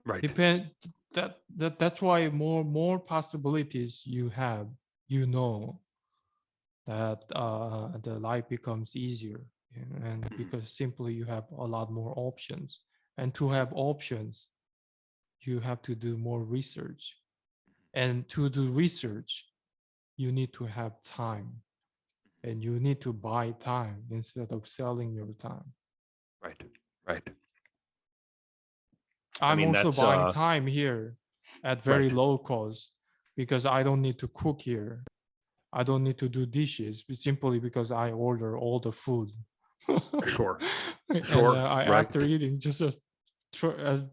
Right. Depend that's why more possibilities you have, you know, that the life becomes easier. And Mhm. because simply you have a lot more options, and to have options you have to do more research, and to do research you need to have time, and you need to buy time instead of selling your time. Right. Right. I I'm mean, also that's buying time here at very right. low cost because I don't need to cook here. I don't need to do dishes simply because I order all the food. Sure. And Sure. I, Right. after eating, just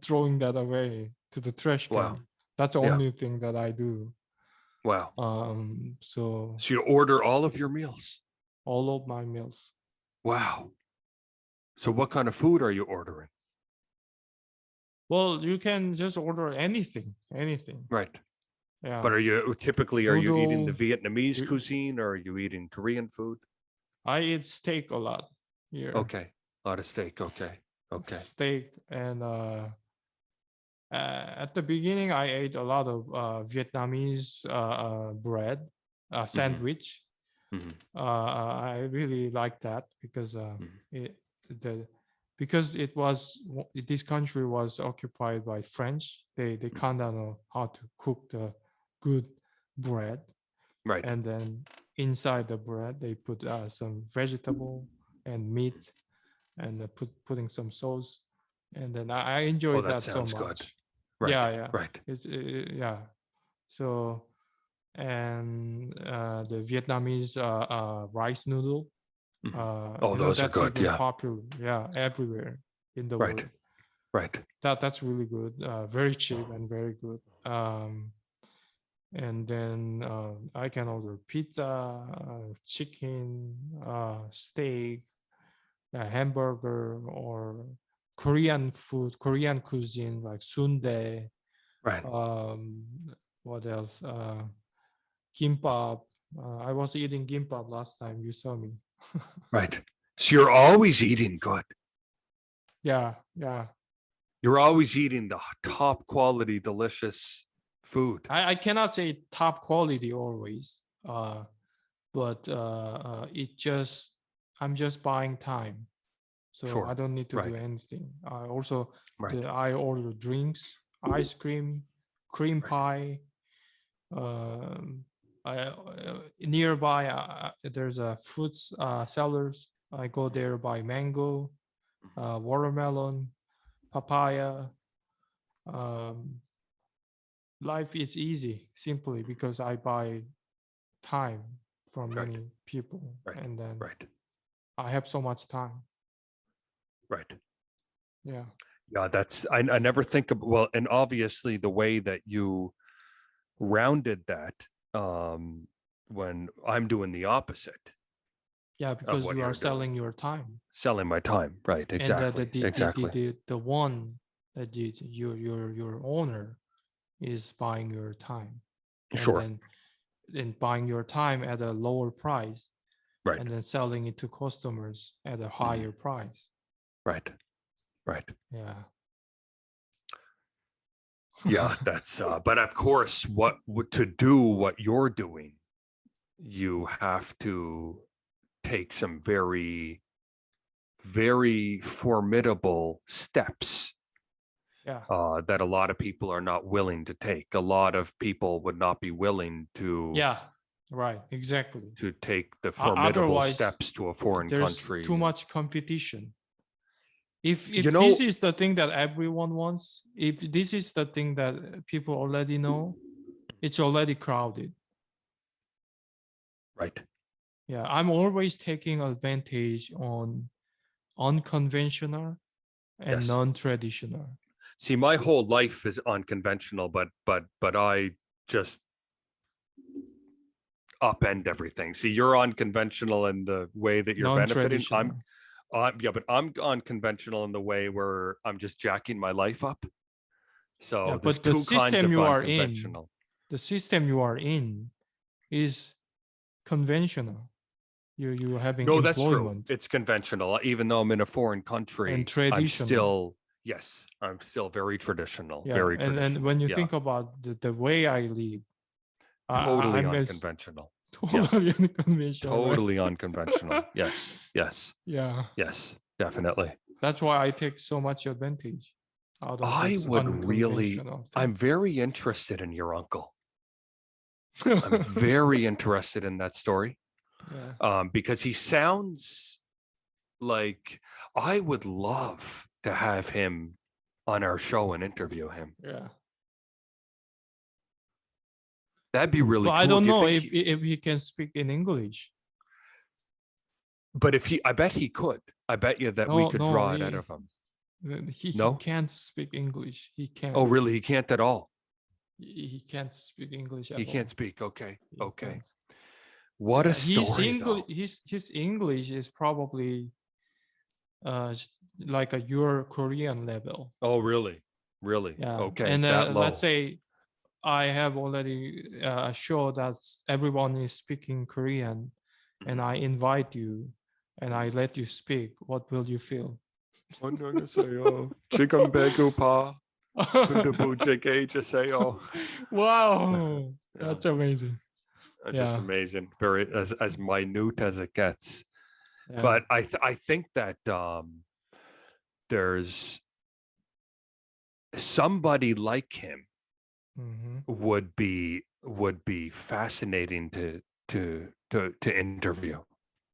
throwing that away to the trash Wow. can. That's the Yeah. only thing that I do. Wow. So So you order all of your meals. all of my meals. Wow. So what kind of food are you ordering? Well, you can just order anything, anything. Right. But Yeah, are you eating the noodle. Vietnamese you- cuisine, or are you eating Korean food? I eat steak a lot here. Okay. A lot of steak. Okay. Okay. Steak and at the beginning, I ate a lot of Vietnamese bread, Hmm. sandwich. Hmm. I really like that because Hmm. it the because this country was occupied by French. They Hmm. kind of know how to cook the good bread, Right. and then inside the bread they put some vegetable and meat, and putting some sauce, and then I Oh, enjoyed that that so sounds good. much. Right. Yeah, yeah, Right. it's yeah. So and the Vietnamese rice noodle, Hmm. Oh, those are that's good. even Yeah. popular. Yeah, everywhere in the Right. world. Right. That's really good. Very cheap and very good. And then I can order pizza, chicken, steak, a hamburger, or Korean food, Korean cuisine like sundae. Right. Um, what else? Kimbap. I was eating kimbap last time you saw me. Right. So you're always eating good. Yeah, yeah. You're always eating the top quality, delicious food. I cannot say top quality always, but it just I'm just buying time, so I Sure. don't need to do Right. anything. I also Right. I order drinks, ice cream, cream Right. pie. Nearby, there's a fruits sellers. I go there buy mango, watermelon, papaya. Um, Life is easy simply because I buy time from Right. many people, Right. and then Right. I have so much time. Right. Yeah, Yeah, I never think of, well, and obviously the way that you rounded that, um, when I'm doing the opposite yeah, of because what you are you're doing, selling your time, selling my time. Right. and Exactly. Exactly. the one that your owner is buying your time, and Sure. then buying your time at a lower price, Right. and then selling it to customers at a Mhm. higher price. Right. Right. Yeah. Yeah, that's but of course to do what you're doing, you have to take some very, very formidable steps, Yeah. that a lot of people are not willing to take. A lot of people would not be willing Yeah. Right. Exactly. to take the formidable Otherwise, steps to a foreign there's too country. And much competition. you If this know, is the thing that everyone wants, if this is the thing that people already know, it's already crowded. right? Yeah, I'm always taking advantage on unconventional and Yes. non-traditional. See, my whole life is unconventional, but I just upend everything. See, you're unconventional in the way that you're benefiting. Non-traditional. Yeah, but I'm unconventional in the way where I'm just jacking my life up. Yeah, So there's but the two kinds system of you are in, unconventional. the system you are in is conventional. You having No, that's true. employment It's conventional. Even though I'm in a foreign and country, I'm traditional. still Yes, I'm still very traditional, Yeah, very and traditional. when you Yeah, think about the way I live, totally I'm as unconventional. Yeah, totally unconventional, right? totally unconventional. Yes, yes, Yeah, yes, definitely. that's why I take so much advantage out of I this would really, unconventional I'm things. very interested in your uncle. I'm very interested in that story, Yeah, because he sounds like I would love to have him on our show and interview him. yeah. That'd be really But I cool. don't Do you know think if he can speak in English. but if I bet he could. I bet you that we No, could no, draw it out of him. he No? can't speak English. He Oh, can't. really? He can't at all. He can't speak English He at can't all. speak. Okay. He Okay. can't. What a Yeah, his story, English though. his English is probably like a your Korean level. Oh, really? Really? Yeah, Okay. and That let's low. say I have already a show that everyone is speaking Korean, and Mhm. I invite you and I let you speak. What will you feel? 안녕하세요. 지금 배고파. 순두부 찌개주세요. Wow, Yeah. that's amazing. Just Yeah, amazing. Very as minute as it gets. yeah. But I think that there's somebody like him Hmm. would be fascinating to interview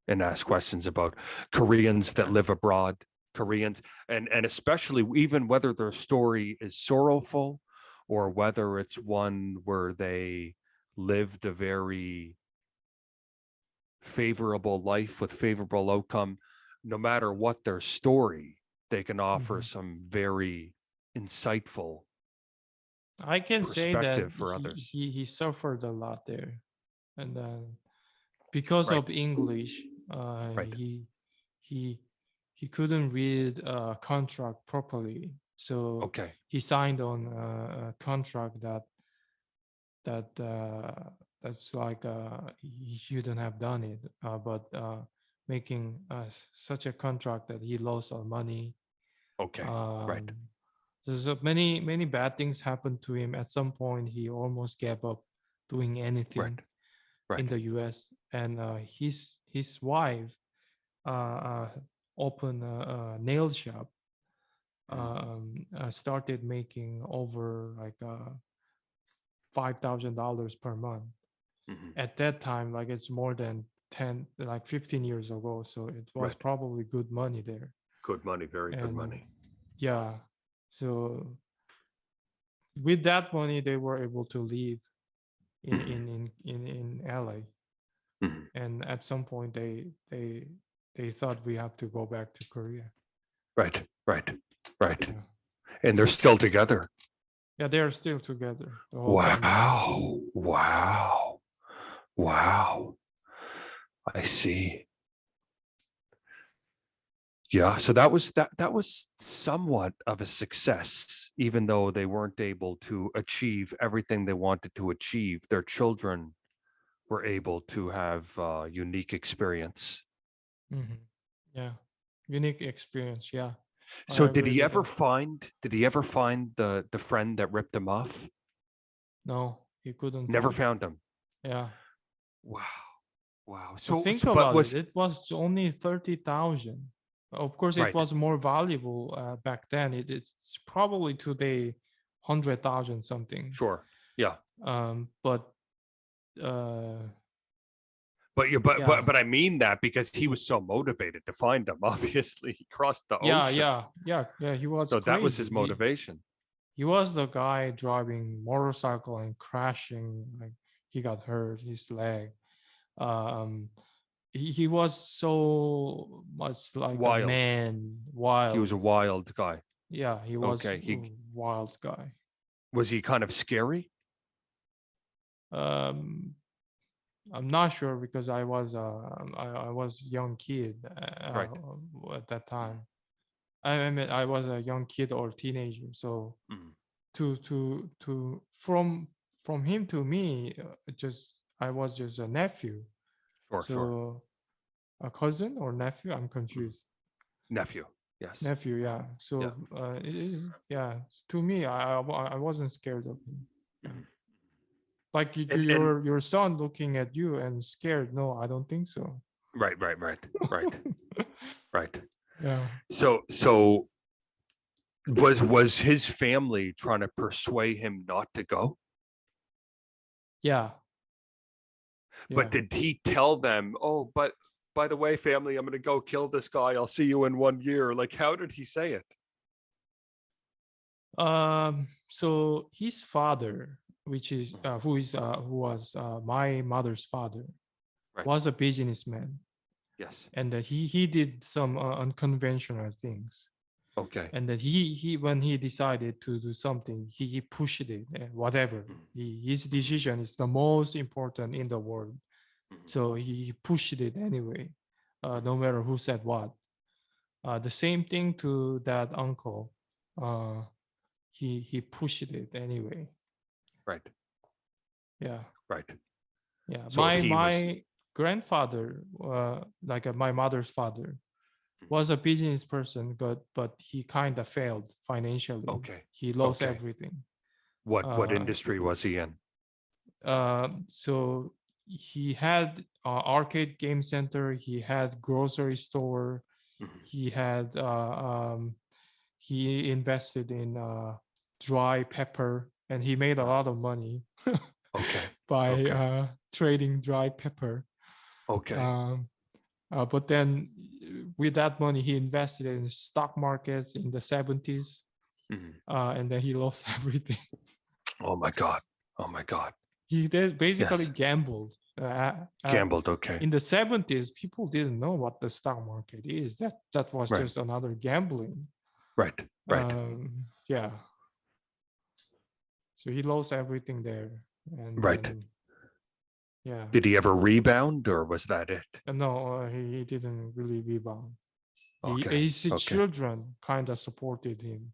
and ask questions about Koreans that Yeah. live abroad, Koreans, and especially even whether their story is sorrowful or whether it's one where they lived a very favorable life with favorable outcome. No matter what their story, they can offer Hmm. some very insightful I can say that perspective for others. he suffered a lot there, and because Right, of English, right. he he couldn't read a contract properly, so Okay, he signed on a contract that that's like he shouldn't have done it, but making such a contract that he lost all money. okay. Right, Um, there's many bad things happened to him. At some point, he almost gave up doing anything right, in right. the U.S. And his wife uh, opened a nail shop. Started making over like $5,000 per month. Mm-hmm. At that time, like it's more than 10, like 15 years ago. So it was Right. probably good money there. Good money, very good And money. yeah, so with that money, they were able to live Mm-hmm. in LA. Mm-hmm. And at some point, they thought we have to go back to Korea. Right, right, right. Yeah, And they're still together. yeah, they are still together, the whole family. Wow, wow, wow. I see. Yeah, so that was somewhat of a success, even though they weren't able to achieve everything they wanted to achieve. Their children were able to have unique experience. Hmm. Yeah, unique experience. Yeah, I So agree with that. did he ever find the friend that ripped him off? No, he couldn't Never find. found him. Yeah, Wow. Wow. but So, think so but about it. was It was only 30,000. Of course, it right. was more valuable back then. It's probably today 100,000 something. Sure. Yeah. But uh, But you yeah, but I mean that because he was so motivated to find them. Obviously, he crossed the yeah, ocean. yeah, yeah, yeah. He was So that was crazy. his motivation. He was the guy driving motorcycle and crashing. Like he got hurt his leg. Um, he was so much like a Wild. man, He was wild. a wild guy. Yeah, he was Okay. a wild guy. Was he kind of scary? Um, I'm not sure because I was young kid Right. at that time. I mean I was a young kid or teenager. So Mhm. to from him to me, just I was just a nephew. Sure, sure. So a cousin or nephew? I'm Mhm. confused. Nephew. Yes. nephew. Yeah. Yeah. So yeah, to me, I wasn't scared of him. Yeah. Mhm. Like And your son looking at you and scared. No, I don't think so. right, right, right, right, right. Yeah. So was his family trying to persuade him not to go? Yeah. But Yeah. did he tell them, oh, but by the way, family, I'm gonna go kill this guy. I'll see you in 1 year. Like, how did he say it? So his father, which is who was my mother's father, Right. was a businessman, Yes. and that he did some unconventional things, Okay. and that he when he decided to do something, he pushed it, whatever. His decision is the most important in the world, so he pushed it anyway, no matter who said what. The same thing to that uncle. Uh, he pushed it anyway. Right. Yeah. Right. Yeah, So my he was my grandfather, my mother's father, was a business person, but he kind of failed financially. okay. He lost Okay. everything. What Uh, industry was he in? so he had arcade game center. He had grocery store. Mhm. He had he invested in dry pepper, and he made a lot of money Okay. by Okay. trading dry pepper. Okay. Um, but then with that money, he invested in stock markets in the 70s, Mhm. and then he lost everything. Oh my God. Oh my God. He did basically Yes. gambled. Gambled. Okay. In the 70s, people didn't know what the stock market is. That was Right. just another gambling. Right. Right. Yeah. So he lost everything there, and Right. then yeah. Did he ever rebound or was that it? No, he didn't really rebound. Okay. His Okay. children kind of supported him,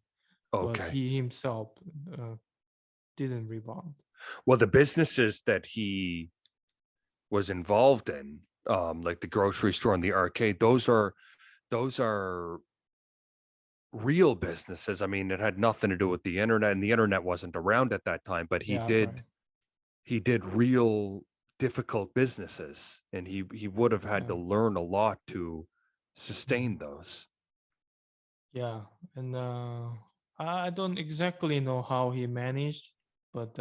but Okay. he himself uh, didn't rebound. Well, the businesses that he was involved in, like the grocery store and the arcade, those are real businesses. I mean, it had nothing to do with the internet, and the internet wasn't around at that time, but he Yeah, did right. he did real difficult businesses, and he would have had to Yeah, learn a lot to sustain mhm. those. Yeah, and I don't exactly know how he managed, but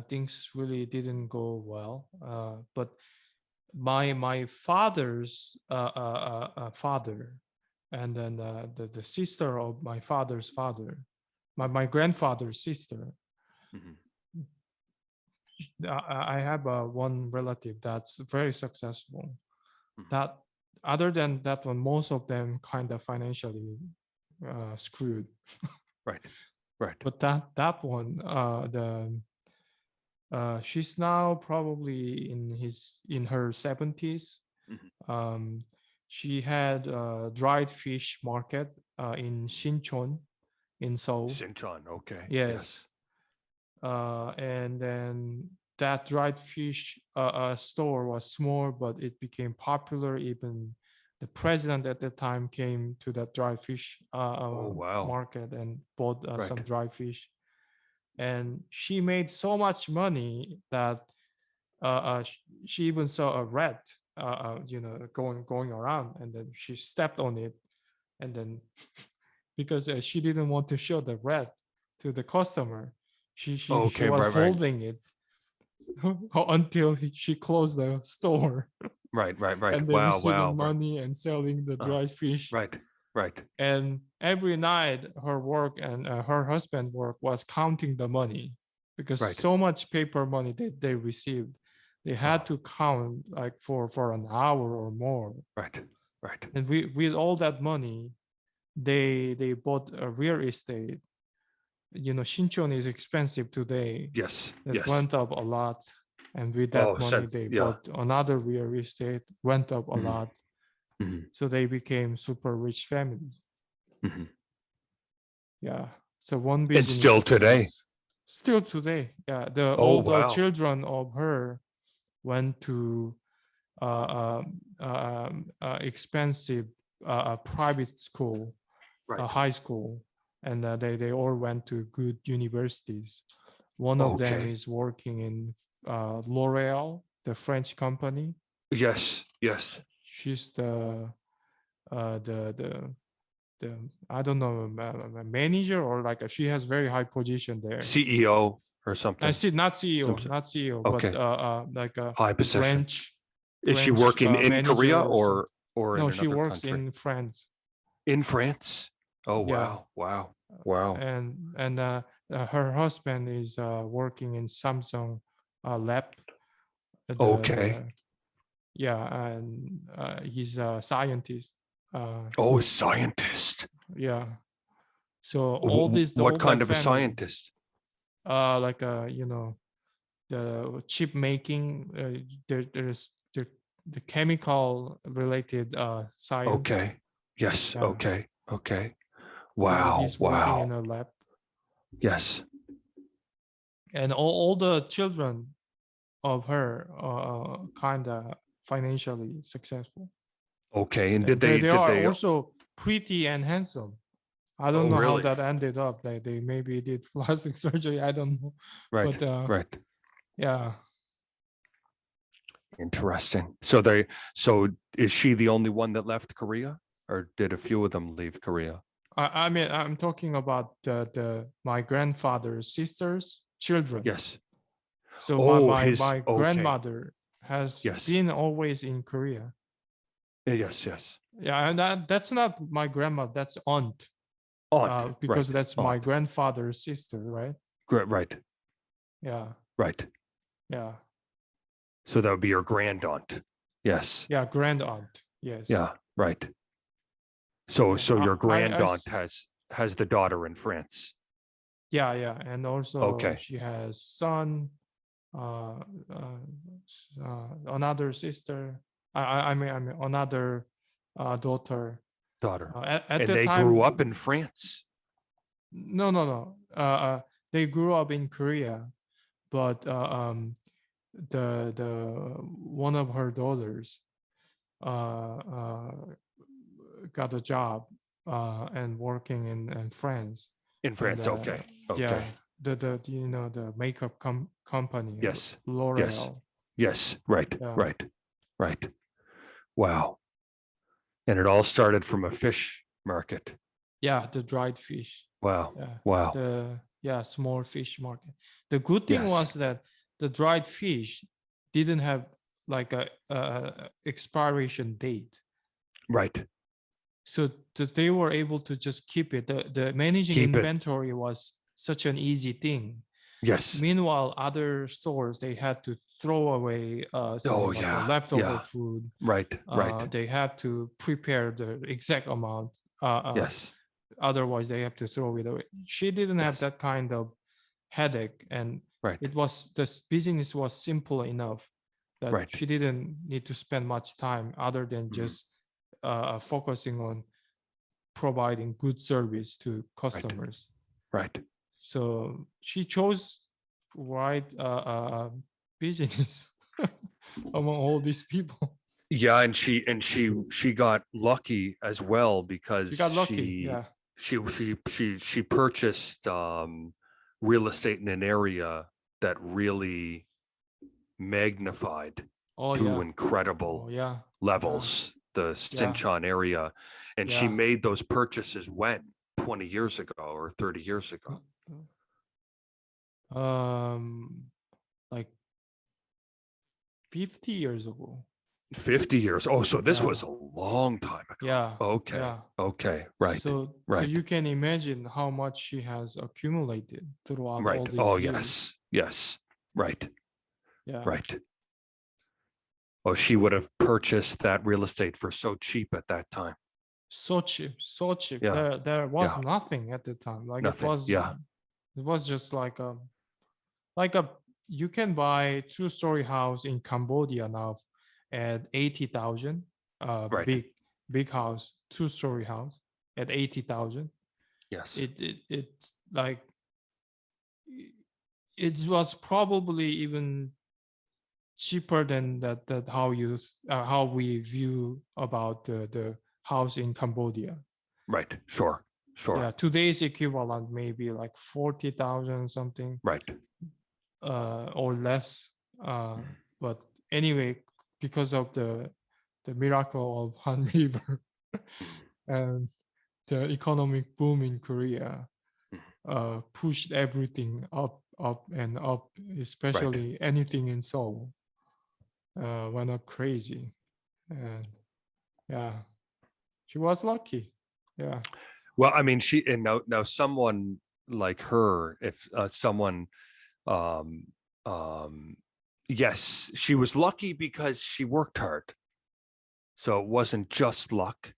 things really didn't go well. But my father's father, and then the sister of my father's father, my grandfather's sister. Mhm. I have one relative that's very successful. Mhm. That other than that one, most of them kind of financially screwed. Right, right. But that one, the she's now probably in her 70s. Mhm. Um, she had a dried fish market in Sinchon in Seoul. Sinchon, okay, Yes, yes. and then that dried fish store was small, but it became popular. Even the president at the time came to that dry fish Oh, wow. market and bought some Right. dry fish. And she made so much money that she even saw a rat, going around, and then she stepped on it, and then because she didn't want to show the rat to the customer, she Okay, was right, right. holding it until she closed the store, Right, right, right. and then Wow, receiving wow, right. money and selling the Uh, dried fish. right, right, And every night her work and her husband work was counting the money, because right. so much paper money that they received, they had Oh, to count like for an hour or more. right, right. And with all that money, they bought a real estate. Shincheon is expensive today. Yes, That yes. went up a lot. And with Oh, that money, since, they yeah. bought another real estate, went up a Mhm, lot. mhm, So they became super rich family. mhm. Yeah. So one And business still today. success. Still today. Yeah. The Oh, all the wow. children of her went to expensive a private school, a Right. high school, and they all went to good universities. One of them Okay. is working in L'Oreal, the French company. Yes. Yes. She's uh, the the the I don't know, a manager, or like she has very high position there. CEO or I something. see, not CEO, Some. not CEO, but Okay. like a High position. branch Is she branch working in Korea manager or something. or No, in she another works country? in France. In France. Oh Yeah, wow. Wow. Wow. and her husband is working in Samsung lab. Okay. The Yeah, and he's a scientist. Oh, a scientist. Yeah, so all this, the What kind Obak of a family, scientist? like the chip making, there's the chemical related science. Okay. Yes. Yeah, Okay. Okay. so Wow. he's working in Wow. a lab, Yes. and all the children of her kind of financially successful, Okay. And and they did are they also pretty and handsome. I don't oh know how really? that ended up. They maybe did plastic surgery. I don't know, Right. but Right. yeah. Interesting. So is she the only one that left Korea? Or did a few of them leave Korea? I mean, I'm talking about the my grandfather's sister's children. Yes. So Oh, his my okay. grandmother has Yes. been always in Korea. Yes, yes. Yeah, and that's not my grandma. That's aunt. Aunt. Because Right. that's my Aunt. grandfather's sister, right? Right. Yeah, Right. yeah, So that would be your grand aunt. Yes. yeah. Grand aunt. Yes. Yeah. Right. So Yeah. your grand aunt has the daughter in France. Yeah, yeah, and also Okay. she has son, uh, another sister. I mean another daughter. Daughter. At And the they grew time, up in France. no, no, no. They grew up in Korea, but the one of her daughters uh, got a job and working in France, In and France. Okay. yeah, Okay. the makeup company, Yes. Yes. L'Oreal. Yes. Right. Yeah, Right. Right. Wow. And it all started from a fish market. yeah, the dried fish. Wow. Yeah, Wow. the small fish market. The good thing Yes. was that the dried fish didn't have like a expiration date, Right. so that they were able to just keep it. The managing Keep it. inventory was such an easy thing. Yes. Meanwhile, other stores, they had to throw away some Oh like a yeah. leftover Yeah. food. Right. Right. They have to prepare the exact amount. Yes. Otherwise, they have to throw it away. She didn't have Yes. that kind of headache, and Right. this business was simple enough that Right. she didn't need to spend much time other than Mhm. just focusing on providing good service to Right. customers. Right. So she chose right business among all these people. Yeah, and she got lucky as well She because got lucky. Yeah. she purchased real estate in an area that really magnified Oh to yeah. Oh incredible yeah. Yeah. levels the Yeah. Sinchon area. And she Yeah. made those purchases when 20 years ago or 30 years ago. Um, like 50 years ago. 50 years. Oh, so this Yeah. was a long time ago. Yeah. Okay. Yeah. Okay. Right. So Right. you can imagine how much she has accumulated throughout all Right. these Oh, years. yes. Yes. Right. Yeah. Right. Oh, she would have purchased that real estate for so cheap at that time. So cheap, so cheap. Yeah. There was Yeah. nothing at the time. Like Nothing. Yeah. it was just like a you can buy two-story house in Cambodia now at 80,000. Right. Big house, two-story house at 80,000. Yes. It like it was probably even cheaper than that how we view about the house in Cambodia. Right. Sure. Sure. Yeah, today's equivalent maybe like 40,000 something, Right. or less. But anyway, because of the miracle of Han River and the economic boom in Korea, pushed everything up, and up, especially anything in Seoul, went up crazy. And yeah, she was lucky. Yeah. Well, I mean, now someone like her, if someone, um, um, yes, she was lucky because she worked hard. So it wasn't just luck,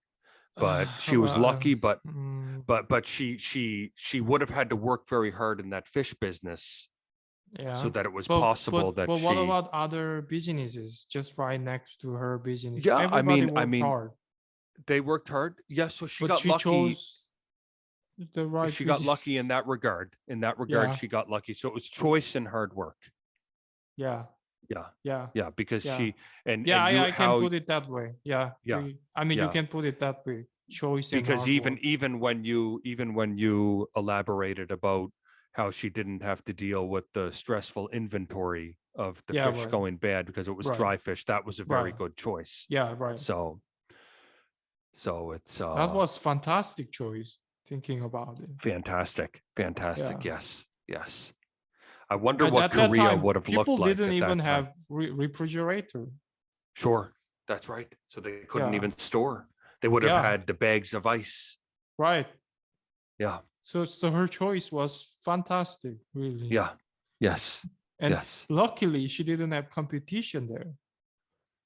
but she was lucky, but mm, she would have had to work very hard in that fish business so yeah. that it was But possible that what she, about other businesses just right next to her business? yeah, Everybody I worked mean, hard, they worked hard. Yeah, so but she chose the right she got lucky in business. that regard. In that regard, Yeah, she got lucky. So it was choice and hard work. yeah, Yeah. yeah, Yeah, because yeah, she and yeah. you I can how put it that way. Yeah, yeah, I mean, you yeah. can put it that way. Choice and Because hard work. even when you elaborated about how she didn't have to deal with the stressful inventory of the Yeah, fish right, going bad because it was right, dry fish, that was a very right. good choice. Yeah, right. So it's That was fantastic choice. Thinking about it. fantastic. Fantastic. Yeah. Yes. Yes. I wonder At what that Korea time, would have people looked like didn't at even that time. have refrigerator. Sure. That's right. So they couldn't Yeah, even store. They would have yeah, had the bags of ice. right. Yeah. So her choice was fantastic, really. Yeah. Yes. And Yes. luckily, she didn't have competition there.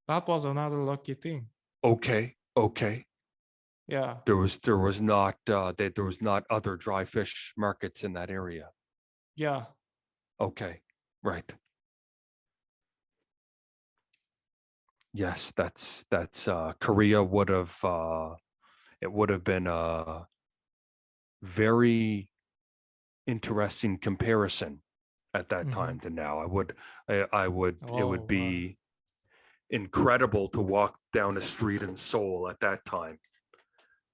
That was another lucky thing. Okay. Okay. Yeah, There was not there was not other dry fish markets in that area. yeah, Okay. Right. Yes, that's Korea would have it would have been a very interesting comparison at that hmm. time to now. I would it would Oh, right. be incredible to walk down a street in Seoul at that time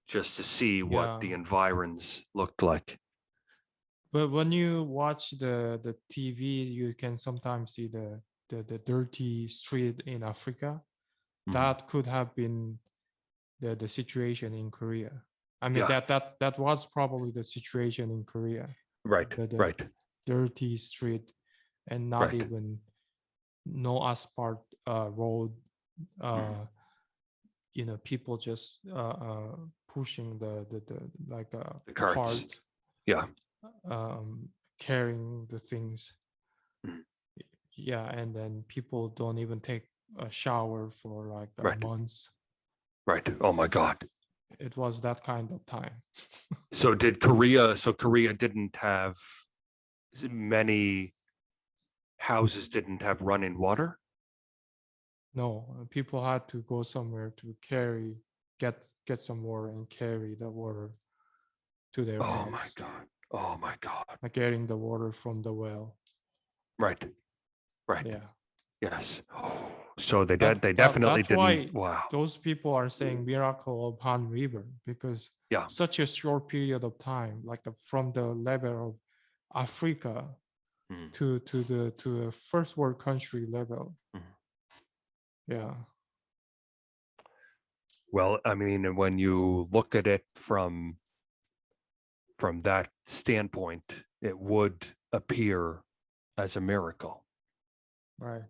just to see what Yeah. the environs looked like. But when you watch the TV, you can sometimes see the dirty street in Africa. Mhm. That could have been the situation in Korea. I mean, Yeah, that was probably the situation in Korea. right, The right, dirty street, and not right. even no asphalt road. Mhm. People just pushing the like a The carts. cart, Yeah. carrying the things. Mhm. Yeah, and then people don't even take a shower for like Right, months. right. Oh my God. It was that kind of time. So Korea didn't have many houses didn't have running water? No, people had to go somewhere to get some water and carry the water to their Oh my house, God. Oh my God. like getting the water from the well. Right, right. Yeah. Yes. So they That definitely that's didn't. why Wow. those people are saying miracle of Han River, because Yeah. such a short period of time, like from the level of Africa Mhm. to the first world country level. Mhm. Yeah. Well, I mean, when you look at it from that standpoint, it would appear as a miracle. Right.